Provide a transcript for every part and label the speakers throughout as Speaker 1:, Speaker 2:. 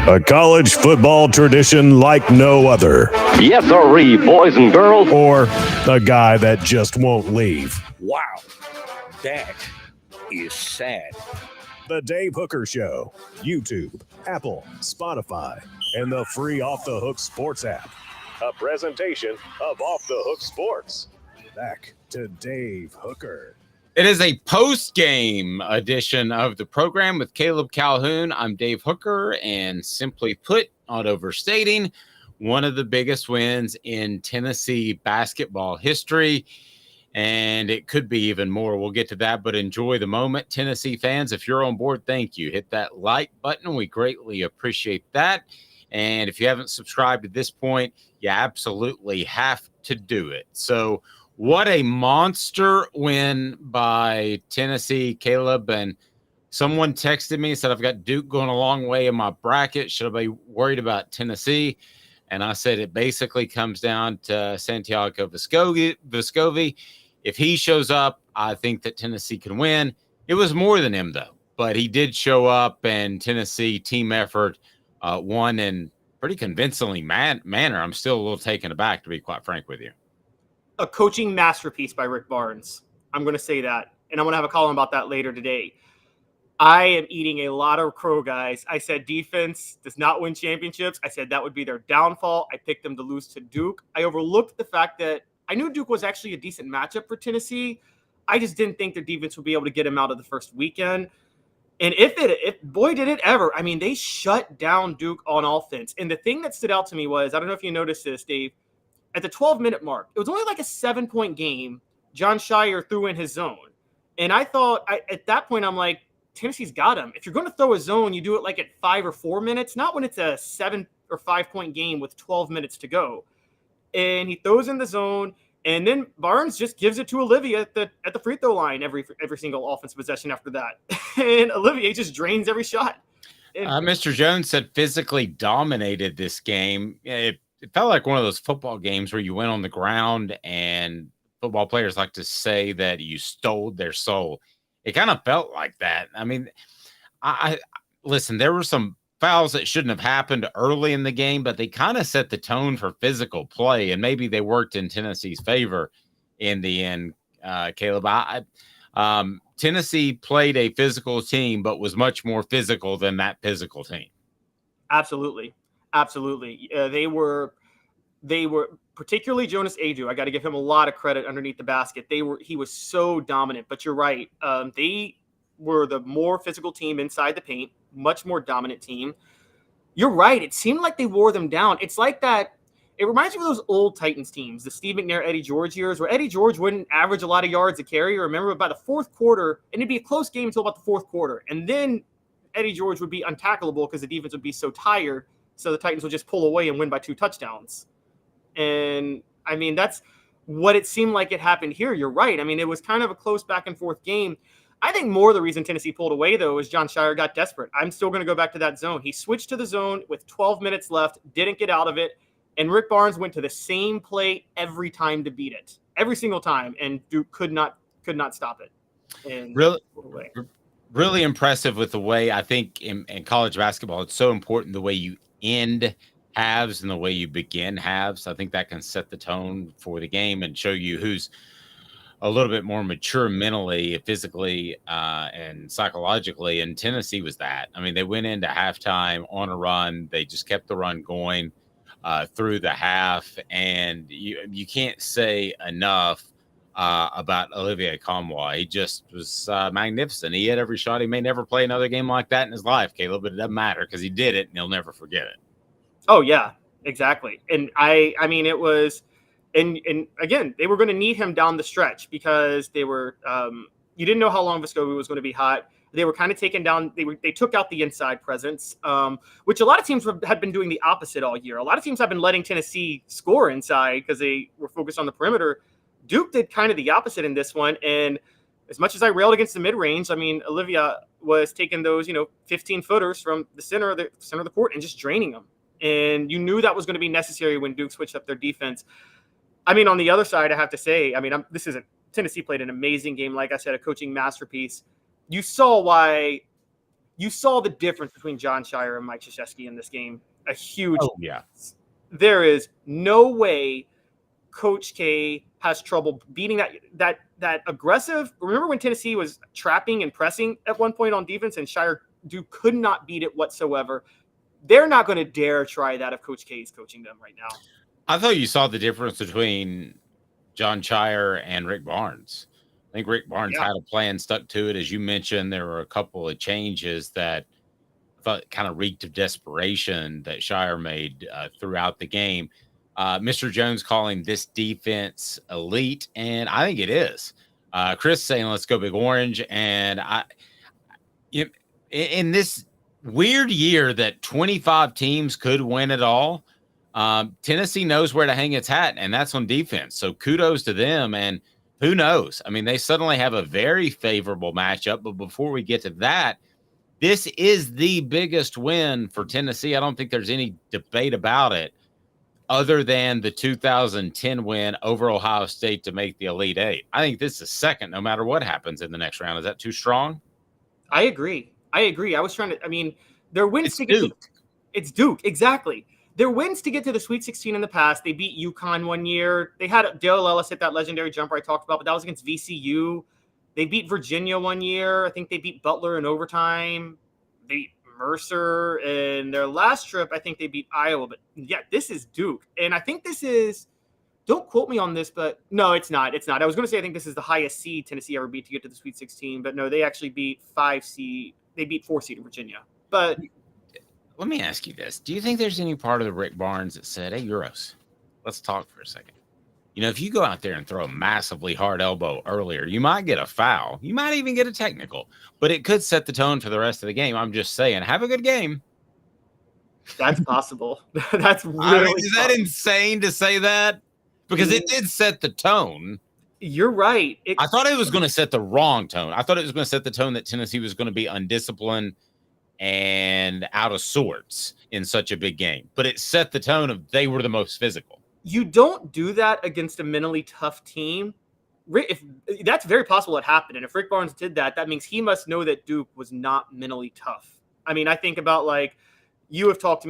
Speaker 1: A college football tradition like no other.
Speaker 2: Yes, sirree, boys and girls.
Speaker 1: Or a guy that just won't leave.
Speaker 3: Wow, that is sad.
Speaker 1: The Dave Hooker Show. YouTube, Apple, Spotify, and the free Off the Hook Sports app. A presentation of Off the Hook Sports. Back to Dave Hooker.
Speaker 4: It is a post-game edition of the program with Caleb Calhoun. I'm Dave Hooker, and simply put, not overstating, one of the biggest wins in Tennessee basketball history, and it could be even more. We'll get to that, but enjoy the moment. Tennessee fans, if you're on board, thank you. Hit that like button. We greatly appreciate that. And if you haven't subscribed at this point, you absolutely have to do it. So what a monster win by Tennessee, Caleb. And someone texted me, said, I've got Duke going a long way in my bracket. Should I be worried about Tennessee? And I said, it basically comes down to Santiago Vescovi. If he shows up, I think that Tennessee can win. It was more than him, though. But he did show up, and Tennessee team effort won in pretty convincingly manner. I'm still a little taken aback, to be quite frank with you.
Speaker 5: A coaching masterpiece by Rick Barnes. I'm going to say that. And I'm going to have a column about that later today. I am eating a lot of crow, guys. I said defense does not win championships. I said that would be their downfall. I picked them to lose to Duke. I overlooked the fact that I knew Duke was actually a decent matchup for Tennessee. I just didn't think their defense would be able to get them out of the first weekend. And if boy did it ever, I mean, they shut down Duke on offense. And the thing that stood out to me was, I don't know if you noticed this, Dave, at the 12-minute mark, it was only like a 7-point game. John Shire threw in his zone. And I thought, at that point, I'm like, Tennessee's got him. If you're going to throw a zone, you do it like at 5 or 4 minutes, not when it's a 7 or 5-point game with 12 minutes to go. And he throws in the zone, and then Barnes just gives it to Olivier at the free throw line every single offensive possession after that. And Olivier just drains every shot.
Speaker 4: Mr. Jones said physically dominated this game. It felt like one of those football games where you went on the ground and football players like to say that you stole their soul. It kind of felt like that. I mean, I listen, there were some fouls that shouldn't have happened early in the game, but they kind of set the tone for physical play, and maybe they worked in Tennessee's favor in the end, Caleb. Tennessee played a physical team, but was much more physical than that physical team.
Speaker 5: Absolutely. Absolutely. They were particularly Jonas Adu. I got to give him a lot of credit underneath the basket. He was so dominant, but you're right. They were the more physical team inside the paint, much more dominant team. You're right. It seemed like they wore them down. It's like that. It reminds me of those old Titans teams, the Steve McNair, Eddie George years, where Eddie George wouldn't average a lot of yards a carry. Remember, by the fourth quarter, and it'd be a close game until about the fourth quarter. And then Eddie George would be untackleable because the defense would be so tired. So the Titans would just pull away and win by 2 touchdowns. And, I mean, that's what it seemed like it happened here. You're right. I mean, it was kind of a close back and forth game. I think more the reason Tennessee pulled away, though, is John Shire got desperate. I'm still going to go back to that zone. He switched to the zone with 12 minutes left, didn't get out of it, and Rick Barnes went to the same play every time to beat it. Every single time, and Duke could not stop it. And
Speaker 4: really impressive with the way, I think, in college basketball, it's so important the way you end halves and the way you begin halves. I think that can set the tone for the game and show you who's a little bit more mature mentally, physically, and psychologically. And Tennessee was that. I mean, they went into halftime on a run. They just kept the run going through the half. And you can't say enough about Olivier Combois. He just was magnificent. He hit every shot. He may never play another game like that in his life, Caleb, but it doesn't matter because he did it and he'll never forget it.
Speaker 5: Oh, yeah, exactly. And I mean, it was – and again, they were going to need him down the stretch because they were you didn't know how long Vescovi was going to be hot. They were kind of taken down. They took out the inside presence, which a lot of teams had been doing the opposite all year. A lot of teams have been letting Tennessee score inside because they were focused on the perimeter. Duke did kind of the opposite in this one. And as much as I railed against the mid-range, I mean, Olivia was taking those, 15-footers from the center of the court and just draining them. And you knew that was going to be necessary when Duke switched up their defense. I mean, on the other side, I have to say, Tennessee played an amazing game. Like I said, a coaching masterpiece. You saw why you saw the difference between John Shire and Mike Krzyzewski in this game. A huge.
Speaker 4: Oh, yeah.
Speaker 5: There is no way Coach K has trouble beating that aggressive. Remember when Tennessee was trapping and pressing at one point on defense, and Shire could not beat it whatsoever. They're not going to dare try that if Coach K is coaching them right now.
Speaker 4: I thought you saw the difference between John Shire and Rick Barnes. I think Rick Barnes had a plan, stuck to it. As you mentioned, there were a couple of changes that I thought kind of reeked of desperation that Shire made throughout the game. Mr. Jones calling this defense elite, and I think it is. Chris saying, let's go Big Orange. And in this weird year that 25 teams could win it all, Tennessee knows where to hang its hat, and that's on defense. So kudos to them. And who knows? I mean, they suddenly have a very favorable matchup. But before we get to that, this is the biggest win for Tennessee. I don't think there's any debate about it, other than the 2010 win over Ohio State to make the Elite Eight. I think this is second, no matter what happens in the next round. Is that too strong?
Speaker 5: I agree. I was trying to, their wins to get Duke. It's Duke, exactly. Their wins to get to the Sweet 16 in the past. They beat UConn one year. They had Dale Ellis hit that legendary jumper I talked about, but that was against VCU. They beat Virginia one year. I think they beat Butler in overtime. They beat Mercer. And their last trip, I think they beat Iowa. But yeah, this is Duke. And I think this is, don't quote me on this, but no, it's not. It's not. I was going to say I think this is the highest seed Tennessee ever beat to get to the Sweet 16. But no, they actually beat 4-seed Virginia. But
Speaker 4: let me ask you this. Do you think there's any part of the Rick Barnes that said, hey, Euros, let's talk for a second? If you go out there and throw a massively hard elbow earlier, you might get a foul. You might even get a technical, but it could set the tone for the rest of the game. I'm just saying, have a good game.
Speaker 5: That's possible. That's really
Speaker 4: is that insane to say that? Because it did set the tone.
Speaker 5: You're right.
Speaker 4: I thought it was going to set the wrong tone. I thought it was going to set the tone that Tennessee was going to be undisciplined and out of sorts in such a big game. But it set the tone of they were the most physical.
Speaker 5: You don't do that against a mentally tough team. If that's very possible it happened. And if Rick Barnes did that, that means he must know that Duke was not mentally tough. I think about we've talked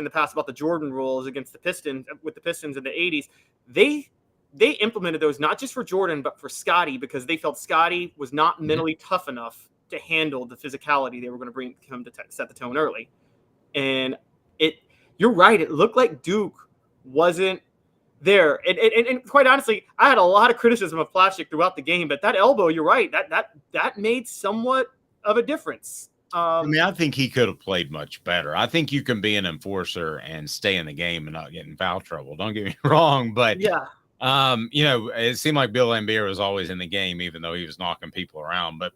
Speaker 5: in the past about the Jordan rules against the Pistons with the Pistons in the 80s. They implemented those not just for Jordan, but for Scotty, because they felt Scotty was not mentally tough enough to handle the physicality they were going to bring him to set the tone early. And you're right. It looked like Duke wasn't there. And quite honestly, I had a lot of criticism of Plastic throughout the game, but that elbow, you're right. That made somewhat of a difference.
Speaker 4: I think he could have played much better. I think you can be an enforcer and stay in the game and not get in foul trouble. Don't get me wrong, but
Speaker 5: yeah.
Speaker 4: It seemed like Bill Laimbeer was always in the game, even though he was knocking people around. But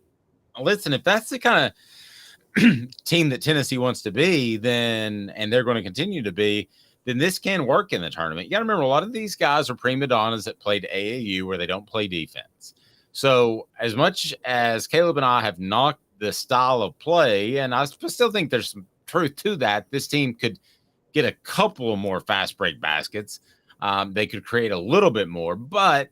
Speaker 4: listen, if that's the kind of team that Tennessee wants to be, and they're going to continue to be, then this can work in the tournament. You got to remember, a lot of these guys are prima donnas that played AAU where they don't play defense. So as much as Caleb and I have knocked the style of play, and I still think there's some truth to that, this team could get a couple of more fast break baskets. They could create a little bit more, but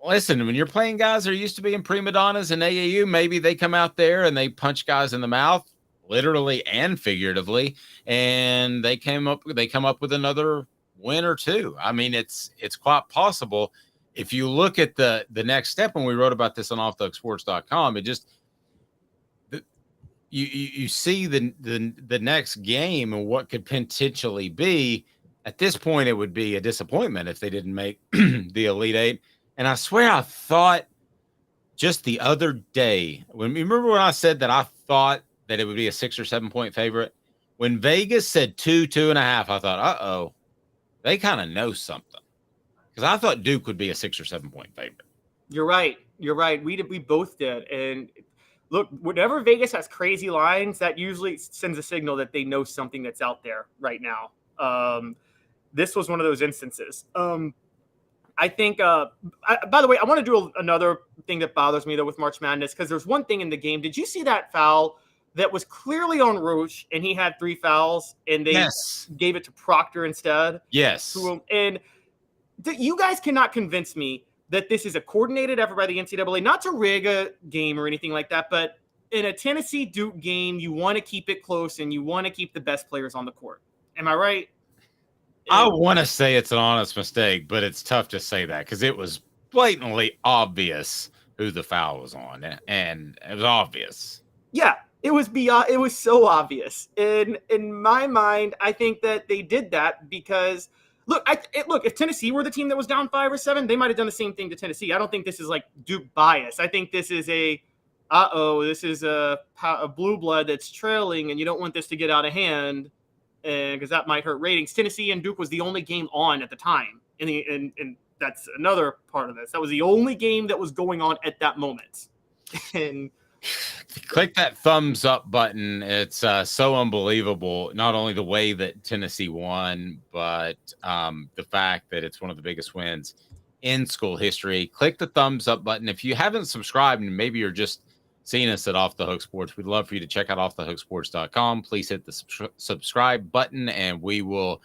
Speaker 4: listen, when you're playing guys that are used to being prima donnas in AAU, maybe they come out there and they punch guys in the mouth, literally and figuratively, and they come up with another win or two. It's quite possible. If you look at the next step, when we wrote about this on offthehooksports.com, it just you see the next game and what could potentially be. At this point, it would be a disappointment if they didn't make the Elite Eight. And I swear I thought just the other day, remember when I said that I thought that it would be a 6 or 7 point favorite? When Vegas said 2.5, I thought, they kind of know something. Because I thought Duke would be a 6 or 7 point favorite.
Speaker 5: You're right. We both did. And look, whenever Vegas has crazy lines, that usually sends a signal that they know something that's out there right now. This was one of those instances. I think, by the way, I want to do another thing that bothers me, though, with March Madness, because there's one thing in the game. Did you see that foul that was clearly on Roche, and he had 3 fouls, and they gave it to Proctor instead?
Speaker 4: Yes.
Speaker 5: And you guys cannot convince me that this is a coordinated effort by the NCAA, not to rig a game or anything like that, but in a Tennessee Duke game, you want to keep it close and you want to keep the best players on the court. Am I right?
Speaker 4: I want to say it's an honest mistake, but it's tough to say that because it was blatantly obvious who the foul was on, and it was obvious.
Speaker 5: Yeah, it was beyond. It was so obvious. In my mind, I think that they did that because look, if Tennessee were the team that was down 5 or 7, they might have done the same thing to Tennessee. I don't think this is like Duke bias. I think this is this is a blue blood that's trailing, and you don't want this to get out of hand, because that might hurt ratings. Tennessee and Duke was the only game on at the time, and that's another part of this. That was the only game that was going on at that moment, and.
Speaker 4: Click that thumbs up button. It's so unbelievable. Not only the way that Tennessee won, but the fact that it's one of the biggest wins in school history. Click the thumbs up button. If you haven't subscribed and maybe you're just seeing us at Off the Hook Sports, we'd love for you to check out offthehooksports.com. Please hit the subscribe button and we will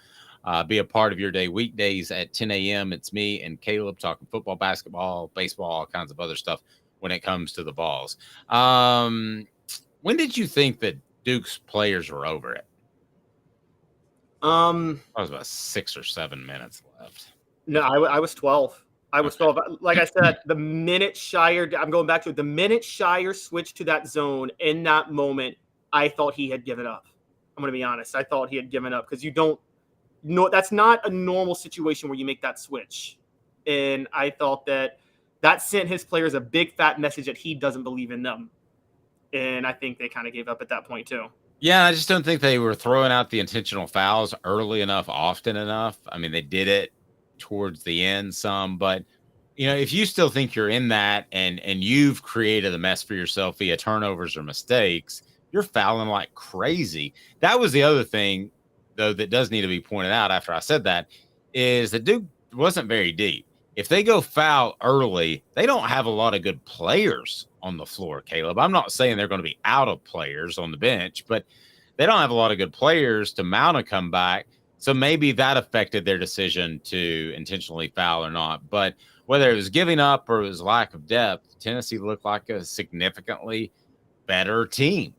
Speaker 4: be a part of your day weekdays at 10 a.m. It's me and Caleb talking football, basketball, baseball, all kinds of other stuff when it comes to the Vols. When did you think that Duke's players were over it? That was about 6 or 7 minutes left.
Speaker 5: No, I was 12. I was 12. Like I said, the minute Shire, I'm going back to it, the minute Shire switched to that zone in that moment, I thought he had given up. I'm going to be honest. I thought he had given up because you don't know, that's not a normal situation where you make that switch. And I thought that sent his players a big fat message that he doesn't believe in them. And I think they kind of gave up at that point too.
Speaker 4: Yeah, I just don't think they were throwing out the intentional fouls early enough, often enough. I mean, they did it towards the end some, but if you still think you're in that and you've created a mess for yourself via turnovers or mistakes, you're fouling like crazy. That was the other thing, though, that does need to be pointed out after I said that, is that Duke wasn't very deep. If they go foul early, they don't have a lot of good players on the floor, Caleb. I'm not saying they're going to be out of players on the bench, but they don't have a lot of good players to mount a comeback. So maybe that affected their decision to intentionally foul or not. But whether it was giving up or it was lack of depth, Tennessee looked like a significantly better team.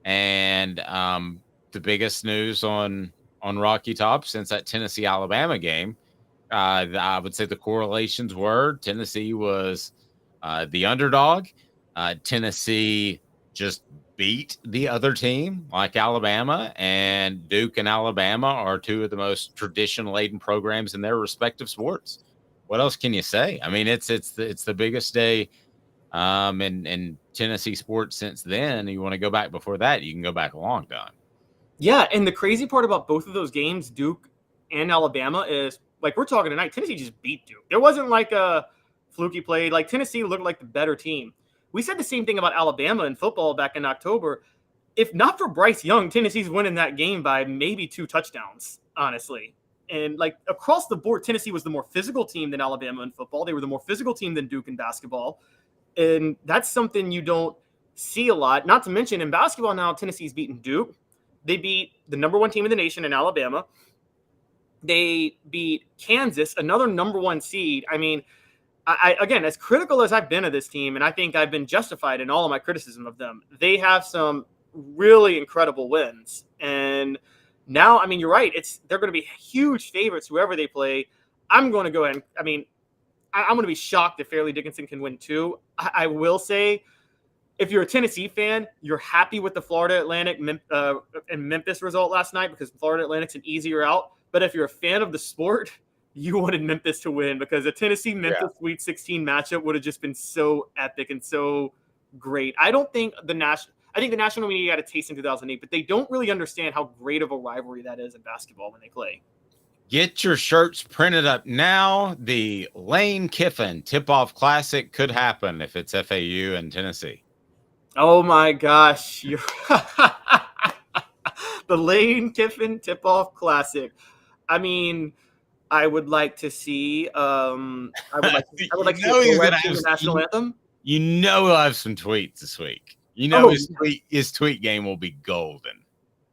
Speaker 4: And the biggest news on Rocky Top since that Tennessee-Alabama game, I would say the correlations were Tennessee was the underdog. Tennessee just beat the other team like Alabama, and Duke and Alabama are two of the most tradition-laden programs in their respective sports. What else can you say? I mean, it's the biggest day in Tennessee sports since then. You want to go back before that, you can go back a long time. Yeah,
Speaker 5: and the crazy part about both of those games, Duke and Alabama, is like we're talking tonight, Tennessee just beat Duke. There wasn't like a fluky play. Like Tennessee looked like the better team. We said the same thing about Alabama in football back in October. If not for Bryce Young, Tennessee's winning that game by maybe 2 touchdowns, honestly. And like across the board, Tennessee was the more physical team than Alabama in football. They were the more physical team than Duke in basketball. And that's something you don't see a lot. Not to mention in basketball now, Tennessee's beaten Duke. They beat the number 1 team in the nation in Alabama. They beat Kansas, another number 1 seed. I mean, I again, as critical as I've been of this team, and I think I've been justified in all of my criticism of them, they have some really incredible wins. And now, I mean, you're right. They're going to be huge favorites, whoever they play. I'm going to go ahead and, I mean, I'm going to be shocked if Fairleigh Dickinson can win too. I will say, if you're a Tennessee fan, you're happy with the Florida Atlantic and Memphis result last night because Florida Atlantic's an easier out. But if you're a fan of the sport, you wanted Memphis to win because a Tennessee-Memphis Sweet 16 matchup would have just been so epic and so great. I think the national media got a taste in 2008, but they don't really understand how great of a rivalry that is in basketball when they play.
Speaker 4: Get your shirts printed up now. The Lane Kiffin Tip-Off Classic could happen if it's FAU and Tennessee.
Speaker 5: Oh, my gosh. The Lane Kiffin Tip-Off Classic. I mean, I would like to see. I would like to see the national anthem.
Speaker 4: He'll have some tweets this week. His tweet game will be golden.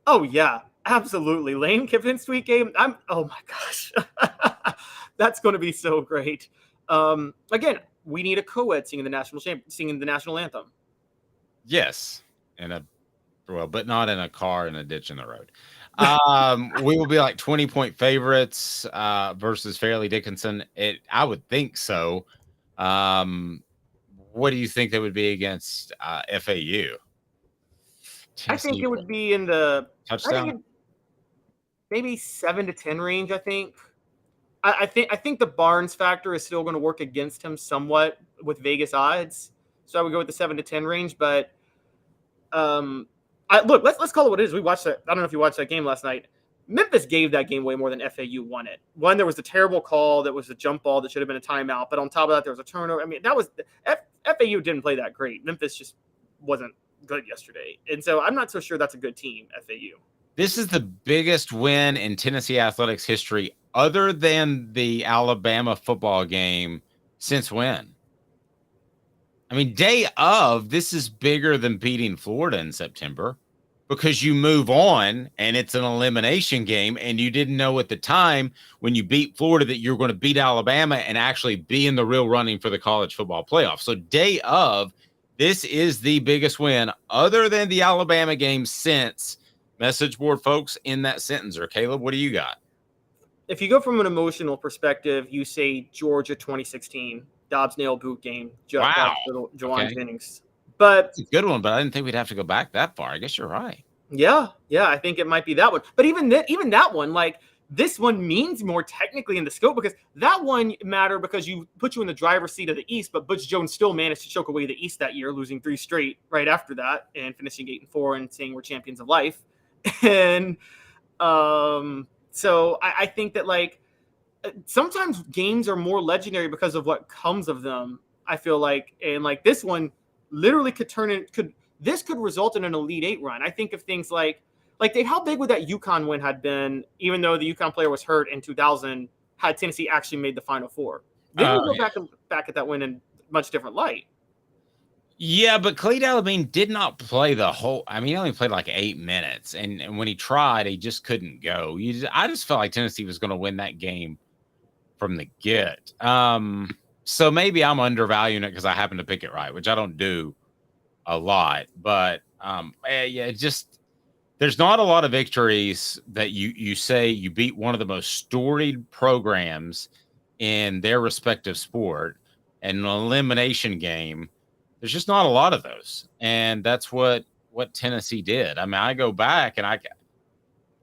Speaker 5: Oh yeah, absolutely. Lane Kiffin's tweet game. Oh my gosh, that's going to be so great. Again, we need a co-ed singing the national anthem.
Speaker 4: Yes, but not in a car in a ditch in the road. We will be like 20-point favorites versus Fairleigh Dickinson. I would think so. What do you think they would be against FAU?
Speaker 5: I think it would be in the
Speaker 4: touchdown,
Speaker 5: maybe 7 to 10 range. I think the Barnes factor is still going to work against him somewhat with Vegas odds. So I would go with the 7 to 10 range. But let's call it what it is. We watched that. I don't know if you watched that game last night. Memphis gave that game way more than FAU won it. One, there was the terrible call that was a jump ball that should have been a timeout. But on top of that, there was a turnover. I mean, FAU didn't play that great. Memphis just wasn't good yesterday. And so I'm not so sure that's a good team, FAU.
Speaker 4: This is the biggest win in Tennessee athletics history other than the Alabama football game since when? I mean, day of, this is bigger than beating Florida in September because you move on and it's an elimination game and you didn't know at the time when you beat Florida that you're going to beat Alabama and actually be in the real running for the college football playoff. So day of, this is the biggest win other than the Alabama game since. Message board folks in that sentence. Or Caleb, what do you got?
Speaker 5: If you go from an emotional perspective, you say Georgia 2016, Dobbs nail boot game.
Speaker 4: Wow.
Speaker 5: Jawan Jennings. But
Speaker 4: it's a good one, but I didn't think we'd have to go back that far. I guess you're right.
Speaker 5: Yeah, I think it might be that one. But even that one, like this one means more technically in the scope because that one mattered because you put you in the driver's seat of the East, but Butch Jones still managed to choke away the East that year, losing 3 straight right after that and finishing 8-4 and saying we're champions of life. And so I think that like sometimes games are more legendary because of what comes of them. I feel like, and like this one literally could result in an Elite 8 run. I think of things like Dave, how big would that UConn win had been, even though the UConn player was hurt in 2000, had Tennessee actually made the Final Four? Then we go back at that win in much different light.
Speaker 4: Yeah, but Khalid El-Amin did not play the whole. I mean, he only played like 8 minutes, and when he tried, he just couldn't go. I just felt like Tennessee was going to win that game from the get. So maybe I'm undervaluing it because I happen to pick it right, which I don't do a lot. But just there's not a lot of victories that you say you beat one of the most storied programs in their respective sport and an elimination game. There's just not a lot of those. And that's what Tennessee did. I mean, I go back and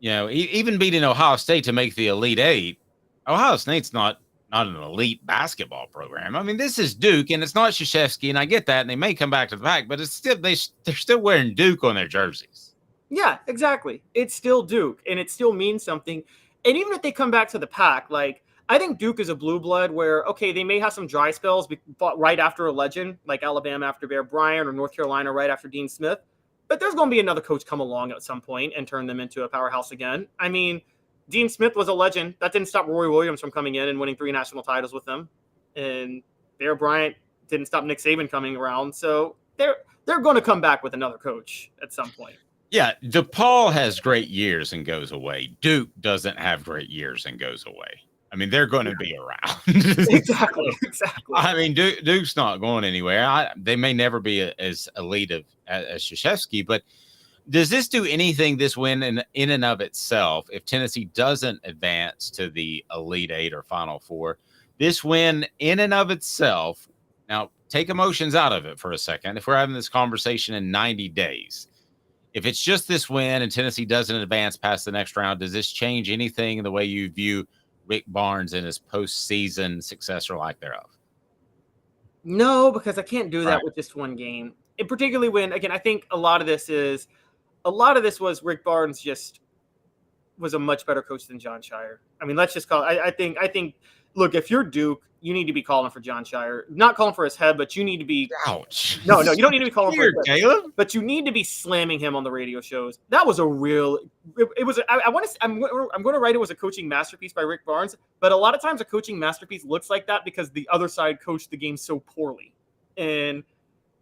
Speaker 4: even beating Ohio State to make the Elite 8, Ohio State's not an elite basketball program. I mean, this is Duke and it's not Krzyzewski, and I get that, and they may come back to the pack, but it's still they're still wearing Duke on their jerseys.
Speaker 5: Yeah, exactly. It's still Duke, and it still means something. And even if they come back to the pack, like I think Duke is a blue blood where, okay, they may have some dry spells right after a legend, like Alabama after Bear Bryant or North Carolina right after Dean Smith. But there's going to be another coach come along at some point and turn them into a powerhouse again. I mean, Dean Smith was a legend. That didn't stop Roy Williams from coming in and winning 3 national titles with them. And Bear Bryant didn't stop Nick Saban coming around. So they're going to come back with another coach at some point.
Speaker 4: Yeah, DePaul has great years and goes away. Duke doesn't have great years and goes away. I mean, they're going to be around.
Speaker 5: Exactly.
Speaker 4: I mean, Duke's not going anywhere. They may never be as elite as Krzyzewski, but does this do anything, this win in and of itself, if Tennessee doesn't advance to the Elite 8 or Final Four? This win in and of itself, now take emotions out of it for a second. If we're having this conversation in 90 days, if it's just this win and Tennessee doesn't advance past the next round, does this change anything in the way you view Rick Barnes and his postseason success or lack thereof?
Speaker 5: No, because I can't do that with just one game. And particularly when, again, I think a lot of this was Rick Barnes just was a much better coach than John Shire. I mean, let's just call it. I think, look, if you're Duke, you need to be calling for John Shire, not calling for his head, but you need to be.
Speaker 4: Ouch.
Speaker 5: No, you don't need to be calling for his head,
Speaker 4: Caleb.
Speaker 5: but you need to be slamming him on the radio shows. That was a real. It was. I'm going to write it was a coaching masterpiece by Rick Barnes, but a lot of times a coaching masterpiece looks like that because the other side coached the game so poorly, and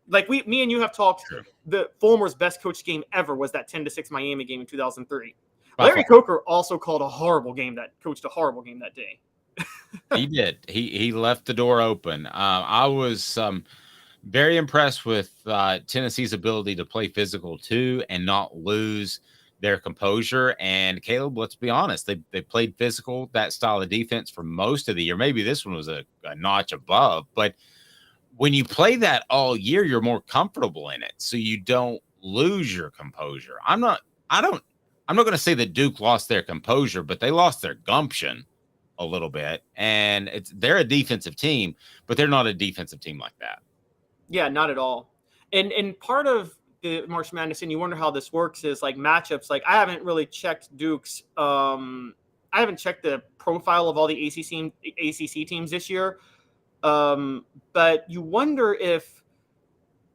Speaker 5: like me and you have talked. Sure. The Fulmer's best coached game ever was that 10-6 Miami game in 2003. Larry Coker also coached a horrible game that day.
Speaker 4: He did. He left the door open. I was Very impressed with Tennessee's ability to play physical too and not lose their composure. And Caleb, let's be honest, they played physical, that style of defense for most of the year. Maybe this one was a notch above, but when you play that all year, you're more comfortable in it, so you don't lose your composure. I'm not going to say that Duke lost their composure, but they lost their gumption a little bit. And they're a defensive team, but they're not a defensive team like that.
Speaker 5: Yeah, not at all. And part of the March Madness, and you wonder how this works, is like matchups. Like I haven't really checked Duke's. I haven't checked the profile of all the ACC teams this year. But you wonder if,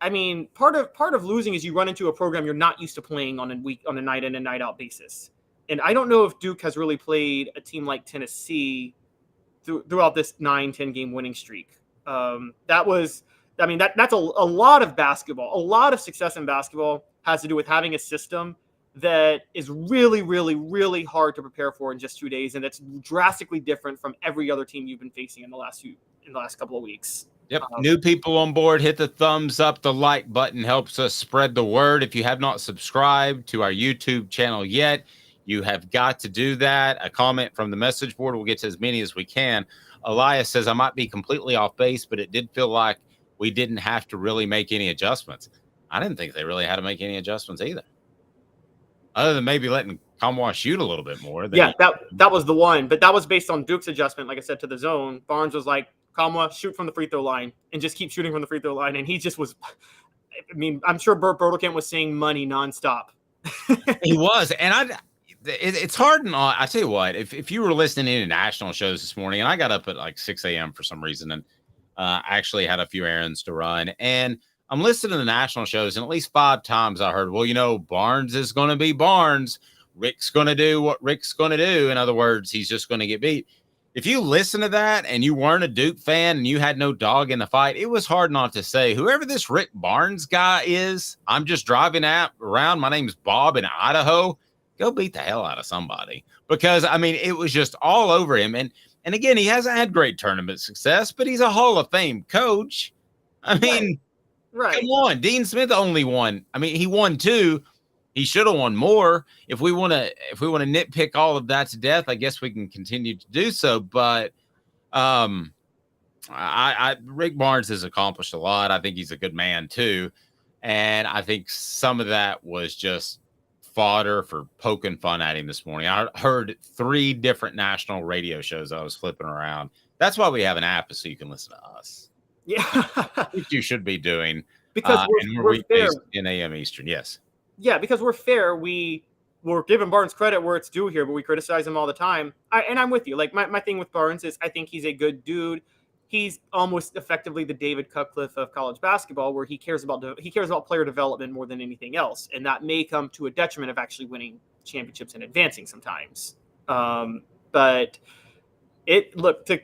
Speaker 5: I mean, part of losing is you run into a program you're not used to playing on a night in and night out basis. And I don't know if Duke has really played a team like Tennessee throughout this 9-10 game winning streak. That's a lot of basketball. A lot of success in basketball has to do with having a system that is really, really, really hard to prepare for in just 2 days. And that's drastically different from every other team you've been facing in the last couple of weeks.
Speaker 4: Yep. New people on board, hit the thumbs up. The like button helps us spread the word. If you have not subscribed to our YouTube channel yet, you have got to do that. A comment from the message board. We'll get to as many as we can. Elias says, I might be completely off base, but it did feel like we didn't have to really make any adjustments. I didn't think they really had to make any adjustments either, other than maybe letting Kamwa shoot a little bit more.
Speaker 5: That was the one, but that was based on Duke's adjustment. Like I said, to the zone, Barnes was like, Kamwa, shoot from the free throw line and just keep shooting from the free throw line. And he just was, I mean, I'm sure Burt Bertelkamp was saying money nonstop.
Speaker 4: He was. And it's hard. I tell you what, if you were listening to national shows this morning, and I got up at like 6 a.m. for some reason, and actually had a few errands to run, and I'm listening to the national shows, and at least 5 times I heard, well, Barnes is going to be Barnes. Rick's going to do what Rick's going to do. In other words, he's just going to get beat. If you listen to that and you weren't a Duke fan and you had no dog in the fight, it was hard not to say, whoever this Rick Barnes guy is, I'm just driving around. My name's Bob in Idaho. Go beat the hell out of somebody. Because, I mean, it was just all over him. And again, he hasn't had great tournament success, but he's a Hall of Fame coach. I mean,
Speaker 5: right.
Speaker 4: Come on. Dean Smith only won. I mean, he won 2. He should have won more. If we want to nitpick all of that to death, I guess we can continue to do so. But Rick Barnes has accomplished a lot. I think he's a good man too, and I think some of that was just fodder for poking fun at him this morning. I heard 3 different national radio shows I was flipping around. That's wwhy we have an app, is so you can listen to us.
Speaker 5: Yeah,
Speaker 4: which you should be doing
Speaker 5: because we're fair
Speaker 4: in AM Eastern. Yes.
Speaker 5: Yeah, because we're fair. We're giving Barnes credit where it's due here, but we criticize him all the time. And I'm with you. Like my thing with Barnes is I think he's a good dude. He's almost effectively the David Cutcliffe of college basketball, where he cares about player development more than anything else, and that may come to a detriment of actually winning championships and advancing sometimes. But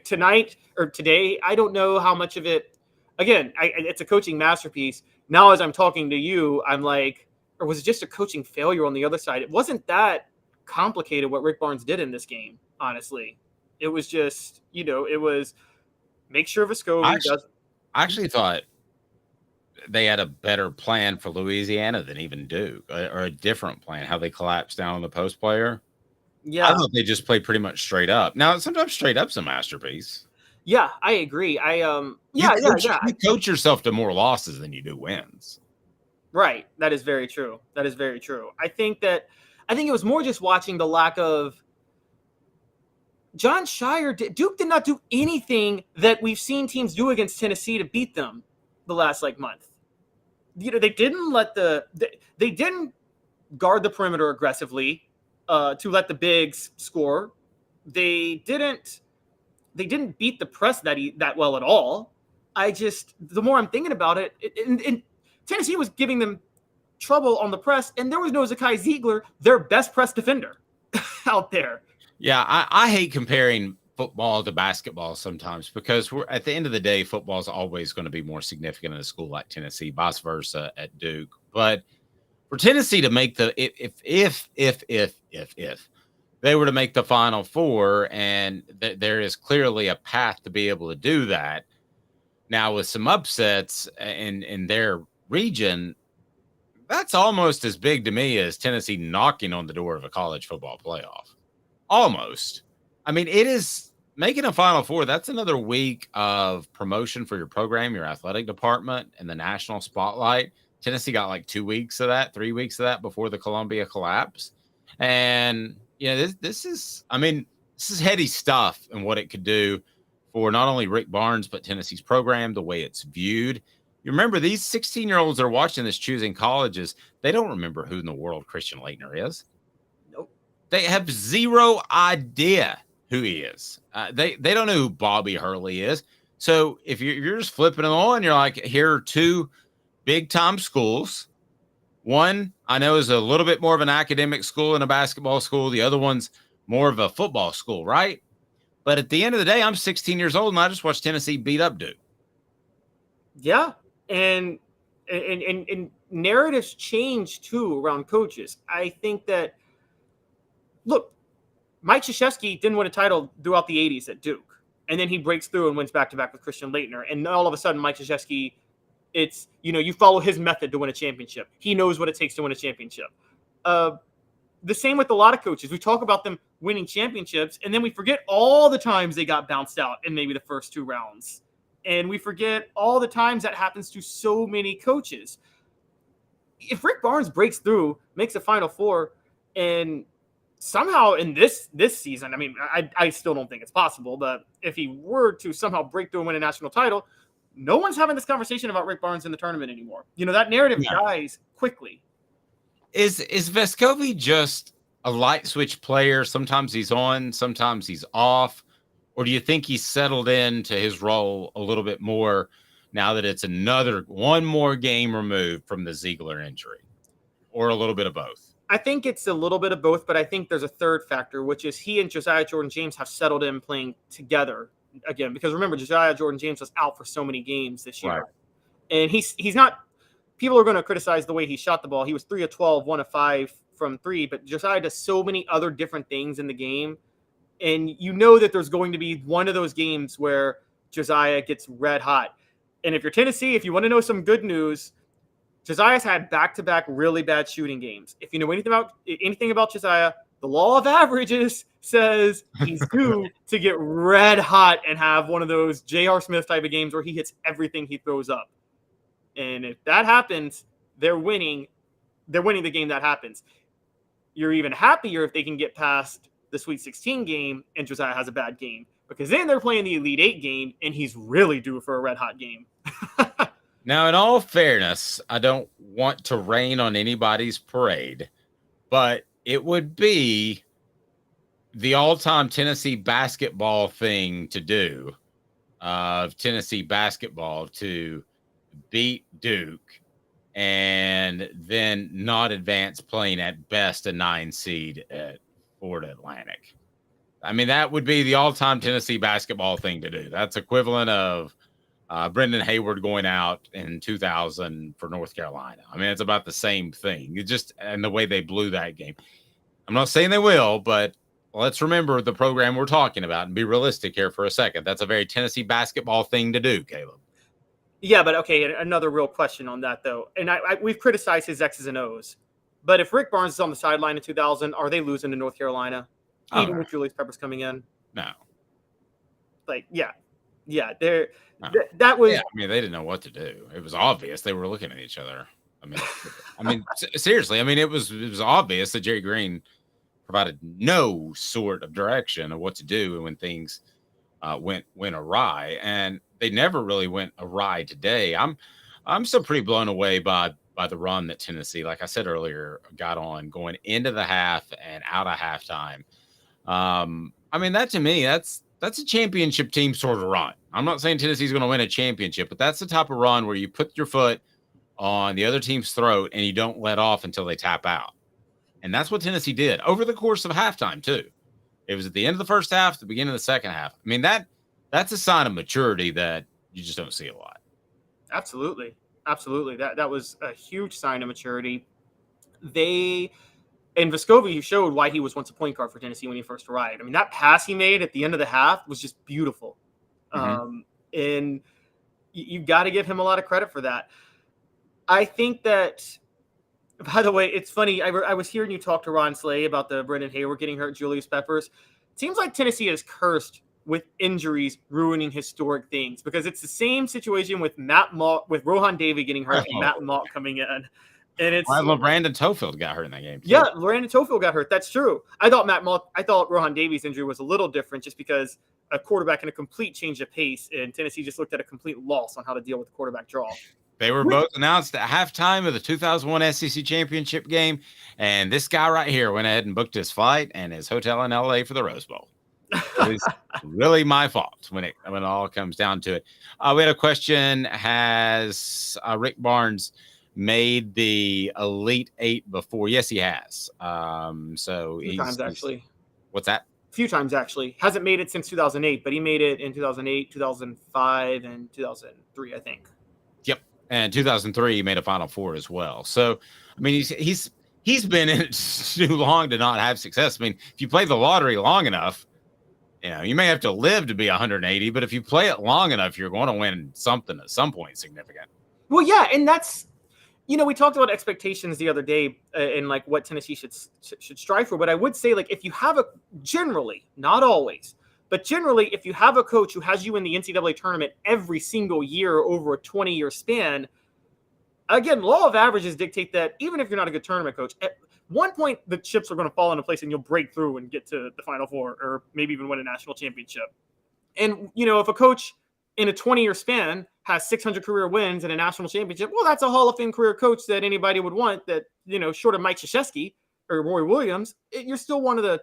Speaker 5: tonight or today, I don't know how much of it. Again, it's a coaching masterpiece. Now, as I'm talking to you, I'm like, or was it just a coaching failure on the other side? It wasn't that complicated what Rick Barnes did in this game, honestly. It was just, it was make sure Vescovi does.
Speaker 4: I actually thought they had a better plan for Louisiana than even Duke, or a different plan, how they collapsed down on the post player.
Speaker 5: Yeah.
Speaker 4: I thought they just played pretty much straight up. Now, sometimes straight up's a masterpiece.
Speaker 5: Yeah, I agree. You
Speaker 4: coach yourself to more losses than you do wins.
Speaker 5: Right. That is very true. I think it was more just watching the lack of John Shire. Duke did not do anything that we've seen teams do against Tennessee to beat them the last month. They didn't guard the perimeter aggressively to let the bigs score. They didn't beat the press that well at all. The more I'm thinking about it, and Tennessee was giving them trouble on the press, and there was no Zakai Ziegler, their best press defender, out there.
Speaker 4: Yeah, I hate comparing football to basketball sometimes, because we're at the end of the day, football is always going to be more significant in a school like Tennessee, vice versa at Duke. But for Tennessee to make if they were to make the Final Four, and there is clearly a path to be able to do that, Now with some upsets in their region, that's almost as big to me as Tennessee knocking on the door of a college football playoff. Almost. I mean, it is making a Final Four. That's another week of promotion for your program, your athletic department, and the national spotlight. Tennessee got like 2 weeks of that, 3 weeks of that before the Columbia collapse. And, this is heady stuff and what it could do for not only Rick Barnes, but Tennessee's program, the way it's viewed. You remember these 16-year-olds that are watching this choosing colleges, they don't remember who in the world Christian Laettner is.
Speaker 5: Nope.
Speaker 4: They have zero idea who he is. They don't know who Bobby Hurley is. So if you're just flipping it on, you're like, here are two big-time schools. One I know is a little bit more of an academic school and a basketball school. The other one's more of a football school, right? But at the end of the day, I'm 16 years old, and I just watched Tennessee beat up Duke.
Speaker 5: Yeah. And narratives change too around coaches. I think that, look, Mike Krzyzewski didn't win a title throughout the 80s at Duke, and then he breaks through and wins back-to-back with Christian Laettner, and all of a sudden Mike Krzyzewski, it's, you follow his method to win a championship. He knows what it takes to win a championship. The same with a lot of coaches. We talk about them winning championships, and then we forget all the times they got bounced out in maybe the first 2 rounds. And we forget all the times that happens to so many coaches. If Rick Barnes breaks through, makes a Final Four, and somehow in this season, I mean, I still don't think it's possible, but if he were to somehow break through and win a national title, no one's having this conversation about Rick Barnes in the tournament anymore. That narrative dies quickly.
Speaker 4: Is Vescovi just a light switch player? Sometimes he's on, sometimes he's off. Or do you think he's settled into his role a little bit more now that it's one more game removed from the Ziegler injury? Or a little bit of both?
Speaker 5: I think it's a little bit of both, but I think there's a third factor, which is he and Josiah Jordan-James have settled in playing together again. Because remember, Josiah Jordan-James was out for so many games this year. Right. And he's not – people are going to criticize the way he shot the ball. He was 3 of 12, 1 of 5 from 3, but Josiah does so many other different things in the game. And that there's going to be one of those games where Josiah gets red hot. And if you're Tennessee, if you want to know some good news, Josiah's had back-to-back really bad shooting games. If you know anything about Josiah, the law of averages says he's due to get red hot and have one of those J.R. Smith type of games where he hits everything he throws up. And if that happens, they're winning the game that happens. You're even happier if they can get past the Sweet 16 game and Josiah has a bad game, because then they're playing the Elite 8 game and he's really due for a red hot game.
Speaker 4: Now, in all fairness, I don't want to rain on anybody's parade, but it would be the all-time Tennessee basketball thing to do of Tennessee basketball to beat Duke and then not advance, playing at best a 9 seed at Florida Atlantic. I mean, that would be the all-time Tennessee basketball thing to do. That's equivalent of Brendan Hayward going out in 2000 for North Carolina. I mean, it's about the same thing. And the way they blew that game. I'm not saying they will, but let's remember the program we're talking about and be realistic here for a second. That's a very Tennessee basketball thing to do, Caleb.
Speaker 5: Yeah, but okay, another real question on that, though. And we've criticized his X's and O's. But if Rick Barnes is on the sideline in 2000, are they losing to North Carolina? Even with Julius Peppers coming in?
Speaker 4: No.
Speaker 5: Yeah. That was.
Speaker 4: Yeah, I mean, they didn't know what to do. It was obvious they were looking at each other. Seriously. I mean, it was obvious that Jerry Green provided no sort of direction of what to do when things went awry, and they never really went awry today. I'm still pretty blown away by the run that Tennessee, like I said earlier, got on going into the half and out of halftime. I mean, that to me, that's a championship team sort of run. I'm not saying Tennessee's going to win a championship, but that's the type of run where you put your foot on the other team's throat and you don't let off until they tap out. And that's what Tennessee did over the course of halftime too. It was at the end of the first half, the beginning of the second half. I mean, that's a sign of maturity that you just don't see a lot.
Speaker 5: Absolutely. That was a huge sign of maturity. And Vescovi showed why he was once a point guard for Tennessee when he first arrived. I mean, that pass he made at the end of the half was just beautiful. Mm-hmm. And You've got to give him a lot of credit for that. I think that, by the way, it's funny. I was hearing you talk to Ron Slay about the Brendan Hayward getting hurt, Julius Peppers. It seems like Tennessee is cursed with injuries ruining historic things, because it's the same situation with Matt Malt, with Rohan Davey getting hurt and Matt Malt coming in. And it's
Speaker 4: Brandon Tofield got hurt in that game too.
Speaker 5: Yeah, Brandon Tofield got hurt. That's true. I thought Rohan Davey's injury was a little different, just because a quarterback in a complete change of pace, and Tennessee just looked at a complete loss on how to deal with the quarterback draw.
Speaker 4: They were both announced at halftime of the 2001 SEC championship game, and this guy right here went ahead and booked his flight and his hotel in LA for the Rose Bowl. It was really my fault when it all comes down to it. We had a question: has Rick Barnes made the Elite Eight before? Yes, he has. So
Speaker 5: few times actually.
Speaker 4: What's that?
Speaker 5: A few times actually. Hasn't made it since 2008, but he made it in 2008, 2005, and 2003, I think.
Speaker 4: Yep, and 2003 he made a Final Four as well. So I mean, he's been in it too long to not have success. I mean, if you play the lottery long enough, you may have to live to be 180, but if you play it long enough, you're going to win something at some point significant.
Speaker 5: Well, yeah, and that's, we talked about expectations the other day and like what Tennessee should strive for. But I would say, like, if you have generally, not always, but generally, if you have a coach who has you in the NCAA tournament every single year over a 20-year span, again, law of averages dictate that even if you're not a good tournament coach, at one point the chips are going to fall into place and you'll break through and get to the Final Four, or maybe even win a national championship. And, if a coach in a 20-year span has 600 career wins and a national championship, well, that's a Hall of Fame career coach that anybody would want. That, short of Mike Krzyzewski or Roy Williams, you're still one of the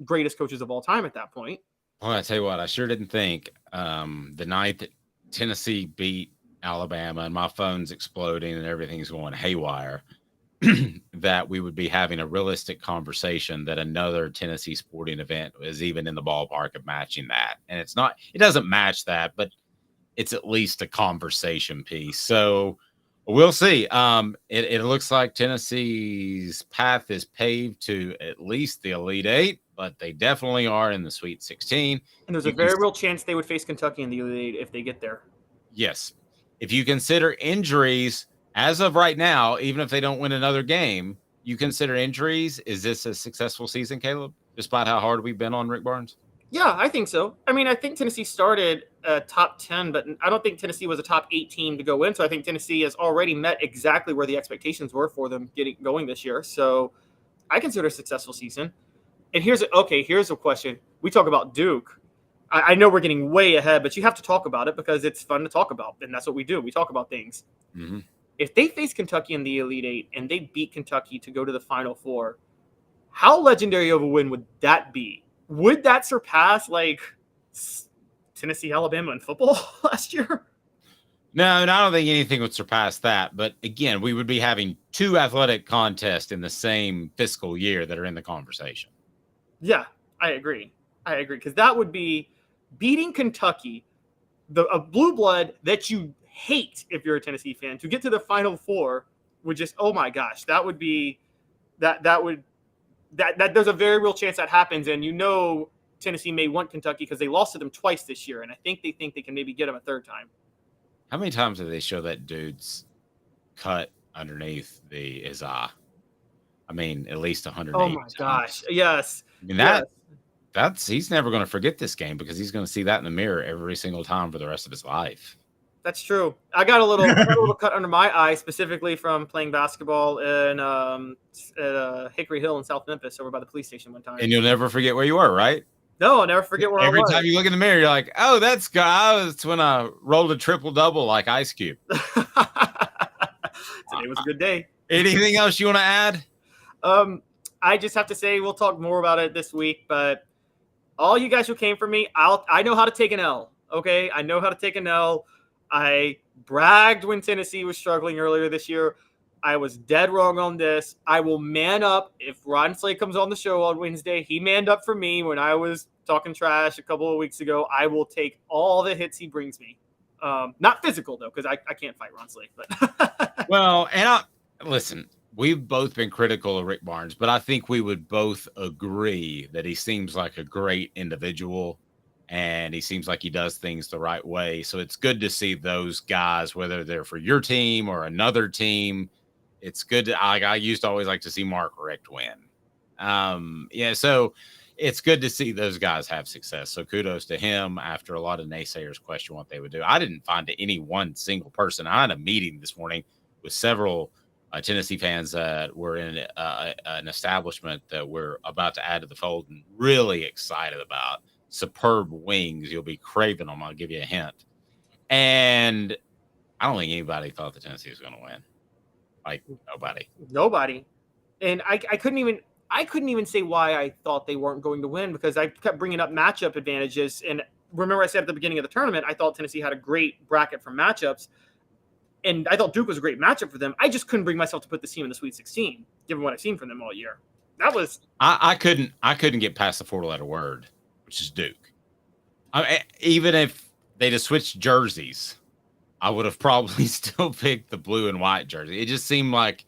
Speaker 5: greatest coaches of all time at that point.
Speaker 4: Well, I tell you what, I sure didn't think the night that Tennessee beat Alabama and my phone's exploding and everything's going haywire, that we would be having a realistic conversation that another Tennessee sporting event is even in the ballpark of matching that. And it doesn't match that, but it's at least a conversation piece. So we'll see. It looks like Tennessee's path is paved to at least the Elite Eight, but they definitely are in the Sweet 16.
Speaker 5: And there's a very real chance they would face Kentucky in the Elite Eight if they get there.
Speaker 4: Yes. If you consider injuries as of right now, even if they don't win another game, you consider injuries. Is this a successful season, Caleb, despite how hard we've been on Rick Barnes?
Speaker 5: Yeah, I think so. I mean, I think Tennessee started top 10, but I don't think Tennessee was a top 8 team to go in. So I think Tennessee has already met exactly where the expectations were for them going this year. So I consider it a successful season. And here's a question. We talk about Duke. I know we're getting way ahead, but you have to talk about it because it's fun to talk about. And that's what we do. We talk about things.
Speaker 4: Mm-hmm.
Speaker 5: If they face Kentucky in the Elite Eight and they beat Kentucky to go to the Final Four, how legendary of a win would that be? Would that surpass like Tennessee, Alabama in football last year?
Speaker 4: No, I don't think anything would surpass that. But again, we would be having 2 athletic contests in the same fiscal year that are in the conversation.
Speaker 5: Yeah, I agree. Because that would be beating Kentucky, a blue blood that you hate if you're a Tennessee fan, to get to the Final Four would just, oh my gosh, that would be that there's a very real chance that happens. And Tennessee may want Kentucky because they lost to them twice this year, and I think they can maybe get them a third time.
Speaker 4: How many times did they show that dude's cut underneath his eye? I mean, at least 180
Speaker 5: Oh my gosh, yes.
Speaker 4: I mean, he's never going to forget this game because he's going to see that in the mirror every single time for the rest of his life.
Speaker 5: That's true. I got a little cut under my eye, specifically from playing basketball at Hickory Hill in South Memphis, over by the police station one time.
Speaker 4: And you'll never forget where you were, right?
Speaker 5: No, I'll never forget where I was.
Speaker 4: Every time you look in the mirror, you're like, "Oh, that's when I rolled a triple-double like Ice Cube."
Speaker 5: Today was a good day.
Speaker 4: Anything else you want to add?
Speaker 5: I just have to say we'll talk more about it this week. But all you guys who came for me, I know how to take an L. Okay, I know how to take an L. I bragged when Tennessee was struggling earlier this year. I was dead wrong on this. I will man up. If Ron Slay comes on the show on Wednesday, he manned up for me when I was talking trash a couple of weeks ago. I will take all the hits he brings me. Not physical, though, because I can't fight Ron Slay. But
Speaker 4: well, and listen, we've both been critical of Rick Barnes, but I think we would both agree that he seems like a great individual. and he seems like he does things the right way. So it's good to see those guys, whether they're for your team or another team. It's good to, I used to always like to see Mark Richt win. So it's good to see those guys have success. So kudos to him after a lot of naysayers question what they would do. I didn't find any one single person. I had a meeting this morning with several Tennessee fans that were in an establishment that we're about to add to the fold and really excited about. Superb wings. You'll be craving them. I'll give you a hint. And I don't think anybody thought the Tennessee was going to win. Like
Speaker 5: Nobody. And I couldn't even say why I thought they weren't going to win, because I kept bringing up matchup advantages. And remember, I said at the beginning of the tournament, I thought Tennessee had a great bracket for matchups. And I thought Duke was a great matchup for them. I just couldn't bring myself to put this team in the Sweet 16, given what I've seen from them all year. That was
Speaker 4: I couldn't get past the 4-letter word, which is Duke. Even if they just switched jerseys, I would have probably still picked the blue and white jersey. It just seemed like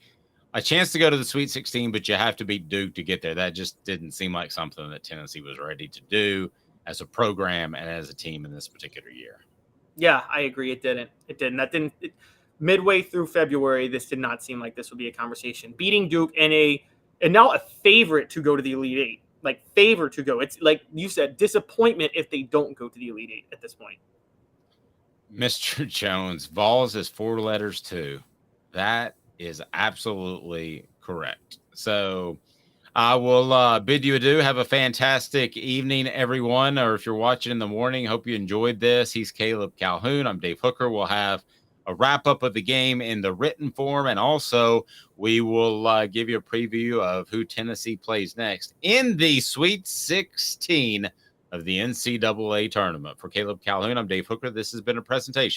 Speaker 4: a chance to go to the Sweet 16, but you have to beat Duke to get there. That just didn't seem like something that Tennessee was ready to do as a program and as a team in this particular year.
Speaker 5: Yeah, I agree. It didn't. Midway through February, this did not seem like this would be a conversation. Beating Duke and now a favorite to go to the Elite Eight, like favorite to go. It's like you said, disappointment if they don't go to the Elite Eight at this point.
Speaker 4: Mr. Jones, Vols is 4 letters too. That is absolutely correct. So I will bid you adieu. Have a fantastic evening, everyone. Or if you're watching in the morning, hope you enjoyed this. He's Caleb Calhoun. I'm Dave Hooker. We'll have a wrap-up of the game in the written form, and also we will give you a preview of who Tennessee plays next in the Sweet 16 of the NCAA Tournament. For Caleb Calhoun, I'm Dave Hooker. This has been a presentation